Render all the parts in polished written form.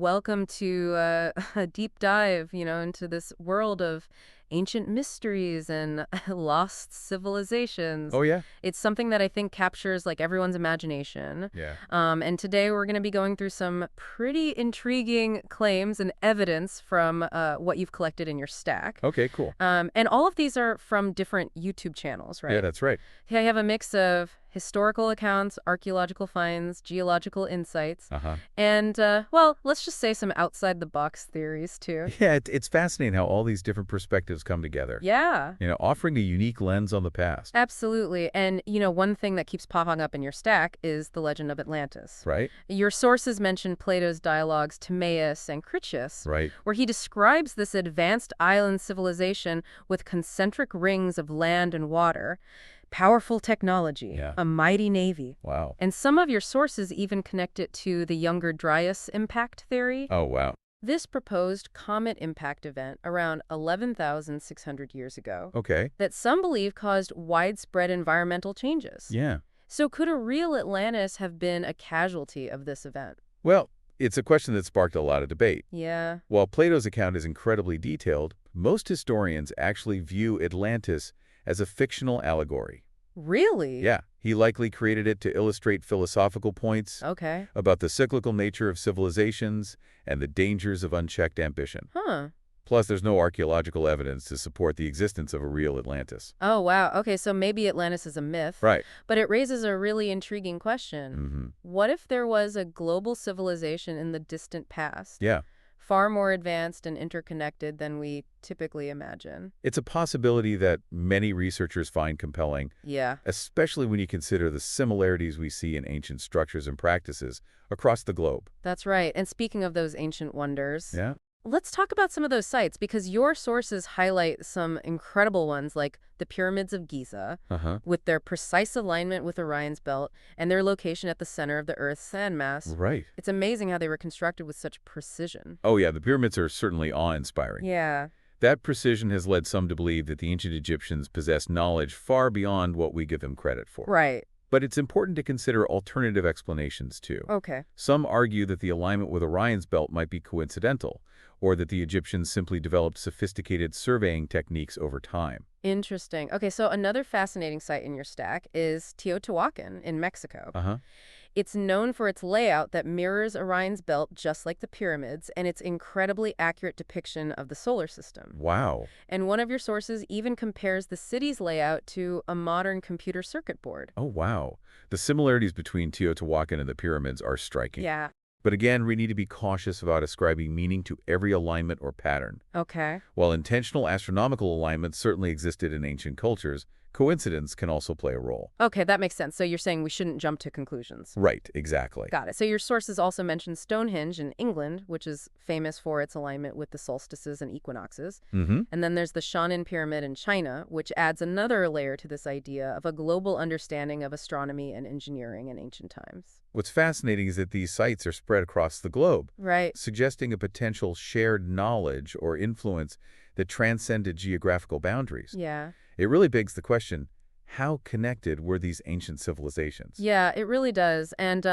welcome to a deep dive, into this world of ancient mysteries and lost civilizations. Oh, yeah? It's something that I think captures like everyone's imagination. Yeah. And today we're going to be going through some pretty intriguing claims and evidence from what you've collected in your stack. Okay, cool. And all of these are from different YouTube channels, Yeah, right? that's right. I have a mix of historical accounts, archaeological finds, geological insights, Uh-huh. and, well, let's just say some outside-the-box theories, too. Yeah, it's fascinating how all these different perspectives come together. Yeah, Offering a unique lens on the past. absolutely. And, one thing that keeps popping up in your stack is the legend of Atlantis. Right? Your sources mention Plato's dialogues Timaeus and Critias, Right. where he describes this advanced island civilization with concentric rings of land and water, powerful technology, Yeah. a mighty navy. Wow. And some of your sources even connect it to the Younger Dryas impact theory. Oh, wow. This proposed comet impact event around 11,600 years ago Okay. that some believe caused widespread environmental changes. Yeah. So could a real Atlantis have been a casualty of this event? Well, it's a question that sparked a lot of debate. Yeah. While Plato's account is incredibly detailed, most historians actually view Atlantis as a fictional allegory. Really? Yeah, he likely created it to illustrate philosophical points Okay. about the cyclical nature of civilizations and the dangers of unchecked ambition. Huh. Plus, there's no archaeological evidence to support the existence of a real Atlantis. Oh, wow. Okay, so maybe Atlantis is a myth. Right. But it raises a really intriguing question. Mm-hmm. What if there was a global civilization in the distant past? Yeah. Far more advanced and interconnected than we typically imagine. It's a possibility that many researchers find compelling, Yeah. especially when you consider the similarities we see in ancient structures and practices across the globe. That's right. And speaking of those ancient wonders, Yeah? let's talk about some of those sites because your sources highlight some incredible ones like the pyramids of Giza Uh-huh. with their precise alignment with Orion's belt and their location at the center of the Earth's landmass. Right. It's amazing how they were constructed with such precision. Oh, yeah, the pyramids are certainly awe-inspiring. Yeah. That precision has led some to believe that the ancient Egyptians possessed knowledge far beyond what we give them credit for. Right. But it's important to consider alternative explanations, too. Okay. Some argue that the alignment with Orion's belt might be coincidental, or that the Egyptians simply developed sophisticated surveying techniques over time. Interesting. Okay, so another fascinating site in your stack is Teotihuacan in Mexico. Uh-huh. It's known for its layout that mirrors Orion's belt just like the pyramids and its incredibly accurate depiction of the solar system. Wow. And one of your sources even compares the city's layout to a modern computer circuit board. Oh, wow. The similarities between Teotihuacan and the pyramids are striking. Yeah. But again, we need to be cautious about ascribing meaning to every alignment or pattern. Okay. While intentional astronomical alignments certainly existed in ancient cultures, coincidence can also play a role. Okay, that makes sense. So you're saying we shouldn't jump to conclusions. Right, exactly. Got it. So your sources also mention Stonehenge in England, which is famous for its alignment with the solstices and equinoxes. Mm-hmm. And then there's the Shannon Pyramid in China, which adds another layer to this idea of a global understanding of astronomy and engineering in ancient times. What's fascinating is that these sites are spread across the globe, Right. suggesting a potential shared knowledge or influence that transcended geographical boundaries. Yeah. It really begs the question, how connected were these ancient civilizations? Yeah, it really does. And,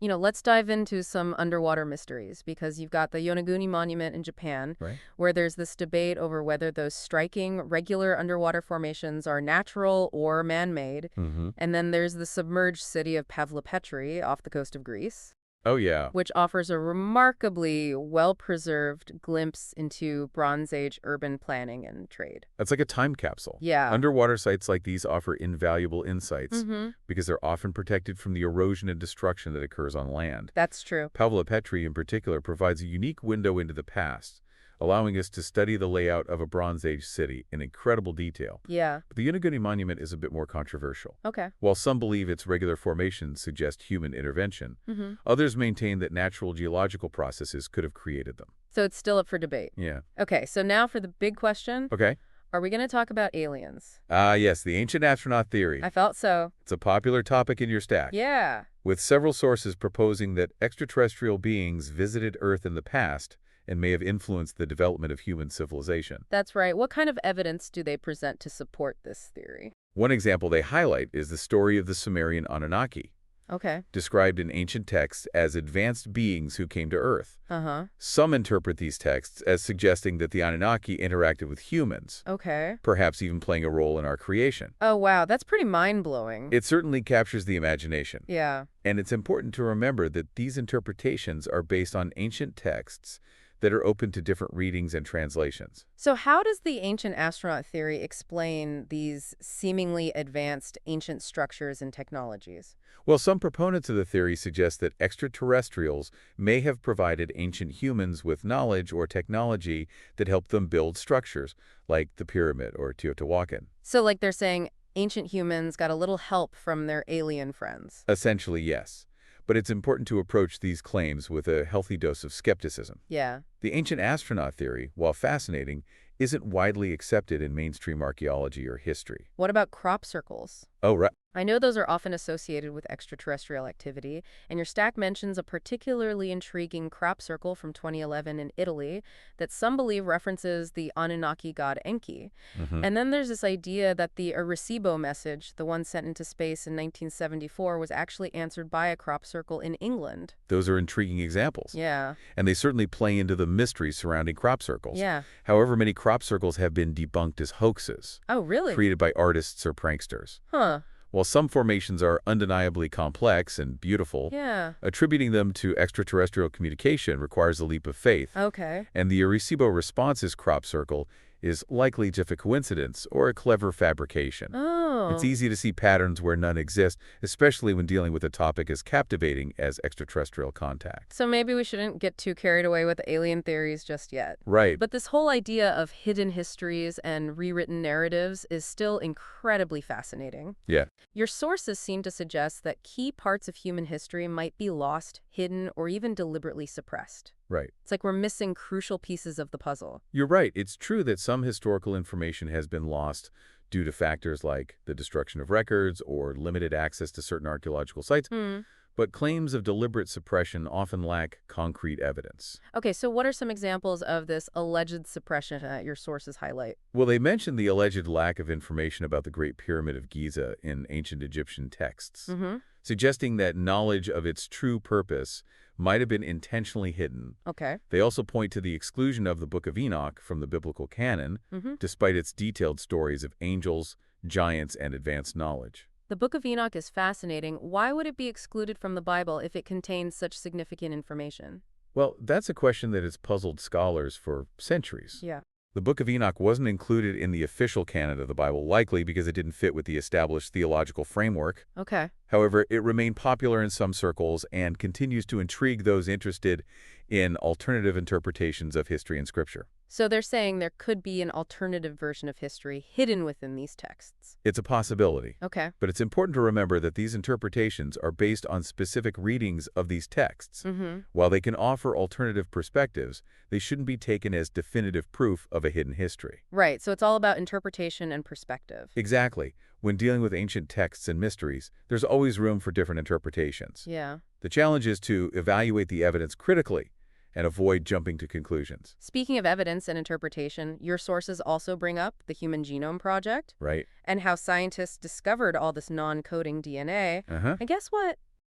let's dive into some underwater mysteries because you've got the Yonaguni Monument in Japan, Right? where there's this debate over whether those striking, regular underwater formations are natural or man-made. Mm-hmm. And then there's the submerged city of Pavlopetri off the coast of Greece, Oh, yeah. which offers a remarkably well-preserved glimpse into Bronze Age urban planning and trade. That's like a time capsule. Yeah. Underwater sites like these offer invaluable insights Mm-hmm. because they're often protected from the erosion and destruction that occurs on land. That's true. Pavlopetri, in particular, provides a unique window into the past, allowing us to study the layout of a Bronze Age city in incredible detail. Yeah. But the Yonaguni Monument is a bit more controversial. Okay. While some believe its regular formations suggest human intervention, Mm-hmm. others maintain that natural geological processes could have created them. So it's still up for debate. Yeah. Okay, so now for the big question. Okay. Are we going to talk about aliens? Yes, the ancient astronaut theory. I felt so. It's a popular topic in your stack. Yeah. With several sources proposing that extraterrestrial beings visited Earth in the past and may have influenced the development of human civilization. That's right. What kind of evidence do they present to support this theory? One example they highlight is the story of the Sumerian Anunnaki. Okay. described in ancient texts as advanced beings who came to Earth. Uh-huh. Some interpret these texts as suggesting that the Anunnaki interacted with humans, Okay. perhaps even playing a role in our creation. Oh, wow. That's pretty mind-blowing. It certainly captures the imagination. Yeah. And it's important to remember that these interpretations are based on ancient texts that are open to different readings and translations. So how does the ancient astronaut theory explain these seemingly advanced ancient structures and technologies? Well, some proponents of the theory suggest that extraterrestrials may have provided ancient humans with knowledge or technology that helped them build structures, like the pyramid or Teotihuacan. So like they're saying ancient humans got a little help from their alien friends. Essentially, yes. But it's important to approach these claims with a healthy dose of skepticism. Yeah. The ancient astronaut theory, while fascinating, isn't widely accepted in mainstream archaeology or history. What about crop circles? Oh, right. I know those are often associated with extraterrestrial activity, and your stack mentions a particularly intriguing crop circle from 2011 in Italy that some believe references the Anunnaki god Enki. Hmm. And then there's this idea that the Arecibo message, the one sent into space in 1974, was actually answered by a crop circle in England. Those are intriguing examples. Yeah. And they certainly play into the mysteries surrounding crop circles. Yeah. However, many crop circles have been debunked as hoaxes, Oh, really? created by artists or pranksters. Huh. While some formations are undeniably complex and beautiful, Yeah. attributing them to extraterrestrial communication requires a leap of faith. Okay. And the Arecibo responses crop circle is likely just a coincidence or a clever fabrication. It's Oh. easy to see patterns where none exist, especially when dealing with a topic as captivating as extraterrestrial contact. So maybe we shouldn't get too carried away with alien theories just yet. Right. But this whole idea of hidden histories and rewritten narratives is still incredibly fascinating. Yeah. Your sources seem to suggest that key parts of human history might be lost, hidden, or even deliberately suppressed. Right. It's like we're missing crucial pieces of the puzzle. You're right. It's true that some historical information has been lost due to factors like the destruction of records or limited access to certain archaeological sites, Hmm. but claims of deliberate suppression often lack concrete evidence. Okay, so what are some examples of this alleged suppression that your sources highlight? Well, they mentioned the alleged lack of information about the Great Pyramid of Giza in ancient Egyptian texts, Mm-hmm. suggesting that knowledge of its true purpose might have been intentionally hidden. Okay. They also point to the exclusion of the Book of Enoch from the biblical canon, Mm-hmm. despite its detailed stories of angels, giants, and advanced knowledge. The Book of Enoch is fascinating. Why would it be excluded from the Bible if it contains such significant information? Well, that's a question that has puzzled scholars for centuries. Yeah. The Book of Enoch wasn't included in the official canon of the Bible, likely because it didn't fit with the established theological framework. Okay. However, it remained popular in some circles and continues to intrigue those interested in alternative interpretations of history and scripture. So they're saying there could be an alternative version of history hidden within these texts. It's a possibility. Okay. But it's important to remember that these interpretations are based on specific readings of these texts. Mm-hmm. While they can offer alternative perspectives, they shouldn't be taken as definitive proof of a hidden history. Right, so it's all about interpretation and perspective. Exactly. When dealing with ancient texts and mysteries, there's always room for different interpretations. Yeah. The challenge is to evaluate the evidence critically and avoid jumping to conclusions. Speaking of evidence and interpretation, your sources also bring up the Human Genome Project Right? and how scientists discovered all this non-coding DNA. Uh-huh. And guess what?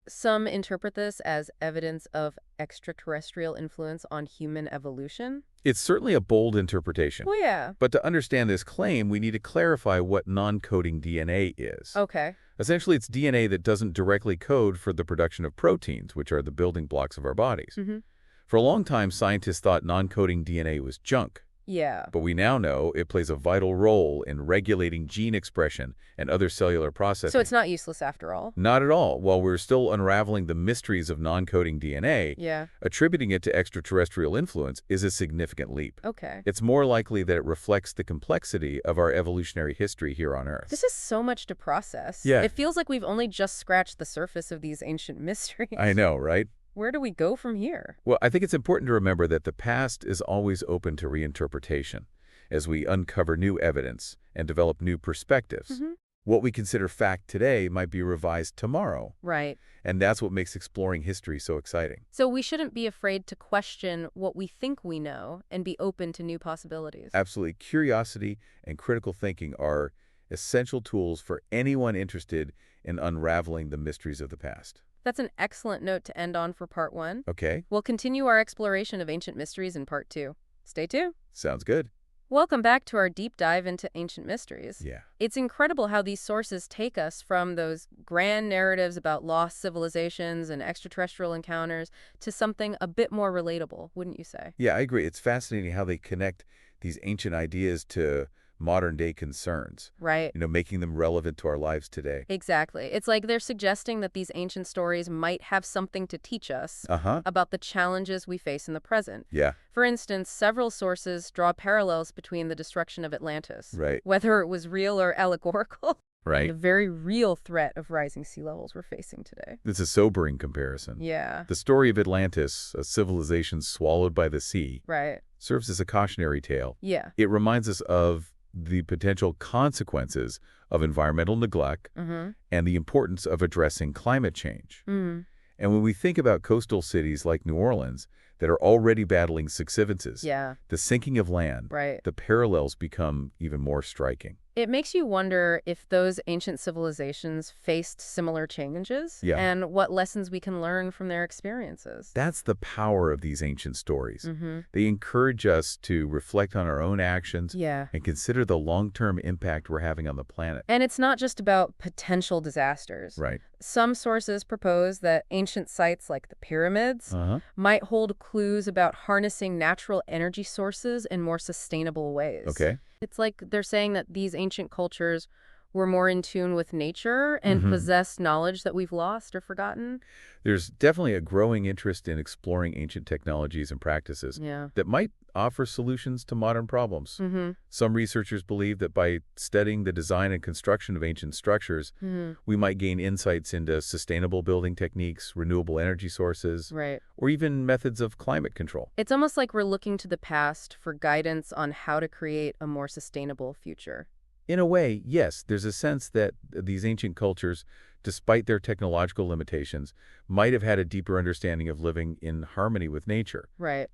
Some interpret this as evidence of extraterrestrial influence on human evolution. It's certainly a bold interpretation. Oh, yeah. But to understand this claim, we need to clarify what non-coding DNA is. Okay. Essentially, it's DNA that doesn't directly code for the production of proteins, which are the building blocks of our bodies. Mm-hmm. For a long time, scientists thought non-coding DNA was junk. Yeah. But we now know it plays a vital role in regulating gene expression and other cellular processing. So it's not useless after all? Not at all. While we're still unraveling the mysteries of non-coding DNA, Yeah. attributing it to extraterrestrial influence is a significant leap. Okay. It's more likely that it reflects the complexity of our evolutionary history here on Earth. This is so much to process. Yeah. It feels like we've only just scratched the surface of these ancient mysteries. I know, right? Where do we go from here? Well, I think it's important to remember that the past is always open to reinterpretation as we uncover new evidence and develop new perspectives. Mm-hmm. What we consider fact today might be revised tomorrow, Right. and that's what makes exploring history so exciting. So we shouldn't be afraid to question what we think we know and be open to new possibilities. Absolutely. Curiosity and critical thinking are essential tools for anyone interested in unraveling the mysteries of the past. That's an excellent note to end on for part one. Okay, We'll continue our exploration of ancient mysteries in part two. Stay tuned. sounds good. Welcome back to our deep dive into ancient mysteries. Yeah. It's incredible how these sources take us from those grand narratives about lost civilizations and extraterrestrial encounters to something a bit more relatable, wouldn't you say? Yeah, I agree. It's fascinating how they connect these ancient ideas to modern-day concerns, Right. making them relevant to our lives today. Exactly. It's like they're suggesting that these ancient stories might have something to teach us Uh-huh. about the challenges we face in the present. Yeah, For instance, several sources draw parallels between the destruction of Atlantis, right. whether it was real or allegorical, and Right. the very real threat of rising sea levels we're facing today. It's a sobering comparison. Yeah, The story of Atlantis, a civilization swallowed by the sea, right. serves as a cautionary tale. Yeah. It reminds us of the potential consequences of environmental neglect Mm-hmm. and the importance of addressing climate change. Mm. And when we think about coastal cities like New Orleans that are already battling subsidences, Yeah, the sinking of land, right. the parallels become even more striking. It makes you wonder if those ancient civilizations faced similar changes Yeah. and what lessons we can learn from their experiences. That's the power of these ancient stories. Mm-hmm. They encourage us to reflect on our own actions Yeah. and consider the long-term impact we're having on the planet. And it's not just about potential disasters. Right. Some sources propose that ancient sites like the pyramids Uh-huh. might hold clues about harnessing natural energy sources in more sustainable ways. Okay. It's like they're saying that these ancient cultures were more in tune with nature and Mhm. possessed knowledge that we've lost or forgotten. There's definitely a growing interest in exploring ancient technologies and practices Yeah. that might offer solutions to modern problems. Mm-hmm. Some researchers believe that by studying the design and construction of ancient structures, Mm-hmm. we might gain insights into sustainable building techniques, renewable energy sources, Right. or even methods of climate control. It's almost like we're looking to the past for guidance on how to create a more sustainable future. In a way, yes, there's a sense that these ancient cultures, despite their technological limitations, might have had a deeper understanding of living in harmony with nature. Right.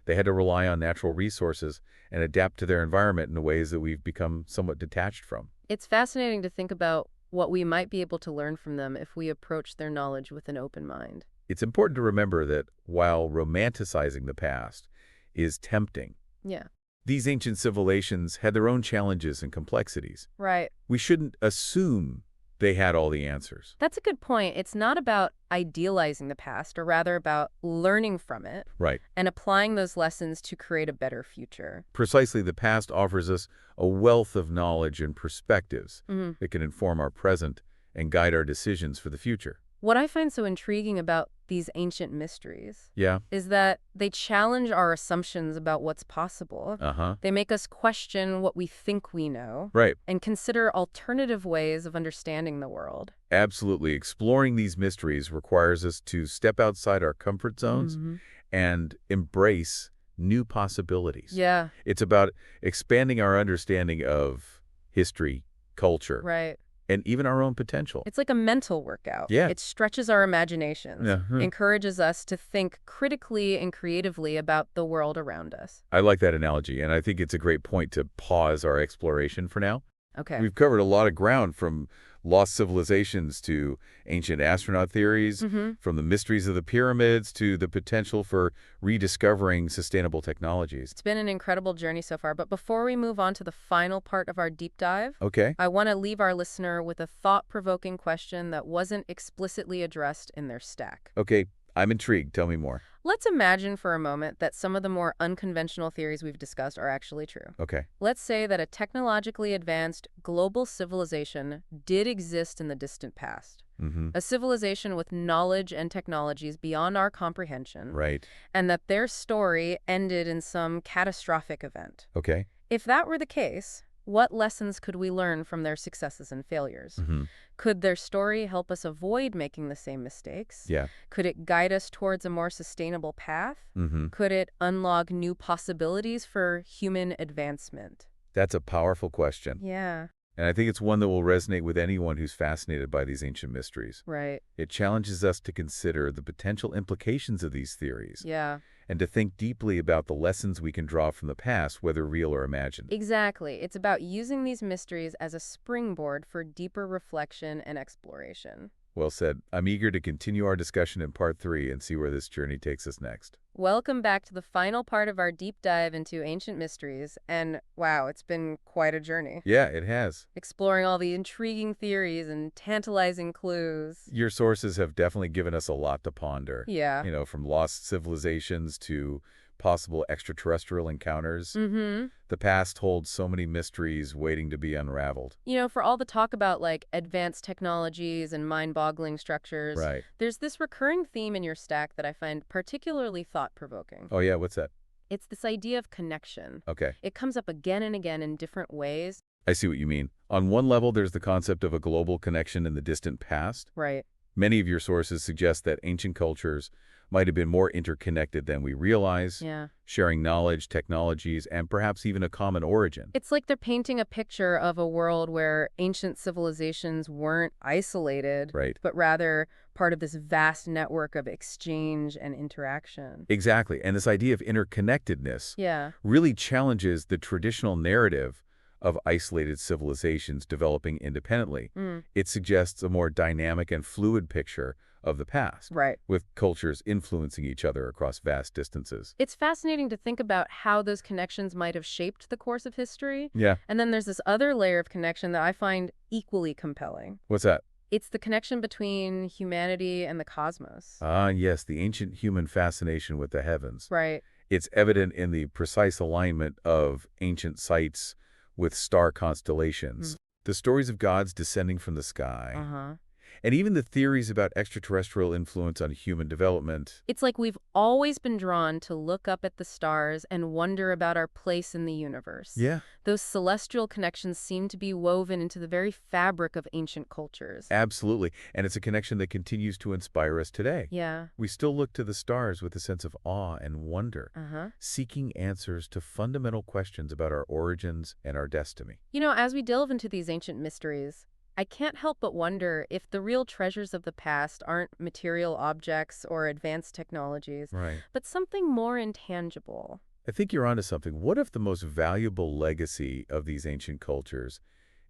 They had to rely on natural resources and adapt to their environment in ways that we've become somewhat detached from. It's fascinating to think about what we might be able to learn from them if we approach their knowledge with an open mind. It's important to remember that while romanticizing the past is tempting, Yeah. these ancient civilizations had their own challenges and complexities. Right. We shouldn't assume they had all the answers. That's a good point. It's not about idealizing the past, or rather about learning from it Right. and applying those lessons to create a better future. Precisely, the past offers us a wealth of knowledge and perspectives Mhm. that can inform our present and guide our decisions for the future. What I find so intriguing about these ancient mysteries Yeah. is that they challenge our assumptions about what's possible. Uh-huh. They make us question what we think we know Right. and consider alternative ways of understanding the world. Absolutely. Exploring these mysteries requires us to step outside our comfort zones Mhm. and embrace new possibilities. Yeah, It's about expanding our understanding of history, culture, right. and even our own potential. It's like a mental workout. Yeah. It stretches our imaginations, Yeah. encourages us to think critically and creatively about the world around us. I like that analogy, and I think it's a great point to pause our exploration for now. Okay. We've covered a lot of ground, from lost civilizations to ancient astronaut theories, Mm-hmm. from the mysteries of the pyramids to the potential for rediscovering sustainable technologies. It's been an incredible journey so far, but before we move on to the final part of our deep dive, Okay. I want to leave our listener with a thought-provoking question that wasn't explicitly addressed in their stack. Okay. I'm intrigued. Tell me more. Let's imagine for a moment that some of the more unconventional theories we've discussed are actually true. Okay. Let's say that a technologically advanced global civilization did exist in the distant past. Mm-hmm. A civilization with knowledge and technologies beyond our comprehension, Right. and that their story ended in some catastrophic event. Okay. If that were the case, what lessons could we learn from their successes and failures? Mm-hmm. Could their story help us avoid making the same mistakes? Yeah. Could it guide us towards a more sustainable path? Mm-hmm. Could it unlock new possibilities for human advancement? That's a powerful question. Yeah, And I think it's one that will resonate with anyone who's fascinated by these ancient mysteries. right. It challenges us to consider the potential implications of these theories Yeah. and to think deeply about the lessons we can draw from the past, whether real or imagined. Exactly. It's about using these mysteries as a springboard for deeper reflection and exploration. Well said. I'm eager to continue our discussion in part 3 and see where this journey takes us next. Welcome back to the final part of our deep dive into ancient mysteries, and wow, it's been quite a journey. Yeah, it has. Exploring all the intriguing theories and tantalizing clues. Your sources have definitely given us a lot to ponder. Yeah. From lost civilizations to possible extraterrestrial encounters. Mm-hmm. The past holds so many mysteries waiting to be unraveled. For all the talk about like advanced technologies and mind-boggling structures, Right. there's this recurring theme in your stack that I find particularly thought-provoking. Oh, yeah, what's that? It's this idea of connection. Okay. It comes up again and again in different ways. I see what you mean. On one level, there's the concept of a global connection in the distant past. Right. Many of your sources suggest that ancient cultures might have been more interconnected than we realize, Yeah. sharing knowledge, technologies, and perhaps even a common origin. It's like they're painting a picture of a world where ancient civilizations weren't isolated, Right. but rather part of this vast network of exchange and interaction. Exactly. And this idea of interconnectedness Yeah. really challenges the traditional narrative of isolated civilizations developing independently. Mm. It suggests a more dynamic and fluid picture of the past, Right. with cultures influencing each other across vast distances. It's fascinating to think about how those connections might have shaped the course of history. Yeah. And then there's this other layer of connection that I find equally compelling. What's that? It's the connection between humanity and the cosmos. Ah, yes, the ancient human fascination with the heavens. Right. It's evident in the precise alignment of ancient sites with star constellations, the stories of gods descending from the sky, Uh-huh. and even the theories about extraterrestrial influence on human development. It's like we've always been drawn to look up at the stars and wonder about our place in the universe. Yeah. Those celestial connections seem to be woven into the very fabric of ancient cultures. Absolutely. And it's a connection that continues to inspire us today. Yeah. We still look to the stars with a sense of awe and wonder, Uh-huh. seeking answers to fundamental questions about our origins and our destiny. As we delve into these ancient mysteries, I can't help but wonder if the real treasures of the past aren't material objects or advanced technologies, Right. but something more intangible. I think you're onto something. What if the most valuable legacy of these ancient cultures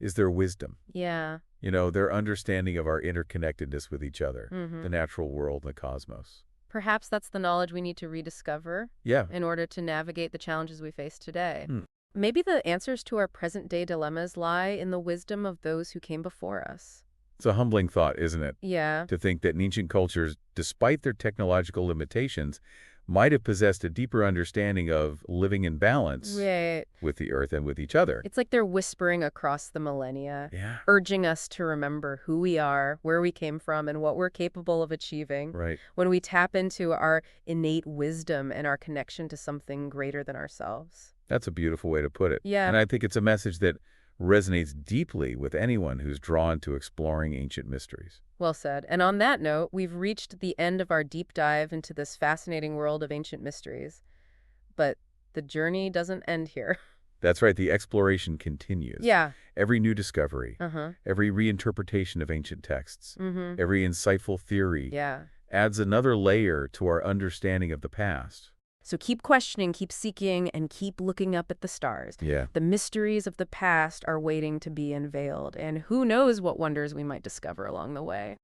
is their wisdom? Yeah. Their understanding of our interconnectedness with each other, Mm-hmm. the natural world and the cosmos. Perhaps that's the knowledge we need to rediscover Yeah. in order to navigate the challenges we face today. Hmm. Maybe the answers to our present-day dilemmas lie in the wisdom of those who came before us. It's a humbling thought, isn't it? Yeah. To think that ancient cultures, despite their technological limitations, might have possessed a deeper understanding of living in balance Right. with the earth and with each other. It's like they're whispering across the millennia, Yeah. urging us to remember who we are, where we came from, and what we're capable of achieving. Right. When we tap into our innate wisdom and our connection to something greater than ourselves. That's a beautiful way to put it. Yeah. And I think it's a message that resonates deeply with anyone who's drawn to exploring ancient mysteries. Well said. And on that note, we've reached the end of our deep dive into this fascinating world of ancient mysteries. But the journey doesn't end here. That's right, the exploration continues. Yeah. Every new discovery, Uh-huh. every reinterpretation of ancient texts, Mm-hmm. every insightful theory Yeah. adds another layer to our understanding of the past. So keep questioning, keep seeking, and keep looking up at the stars. Yeah. The mysteries of the past are waiting to be unveiled, and who knows what wonders we might discover along the way.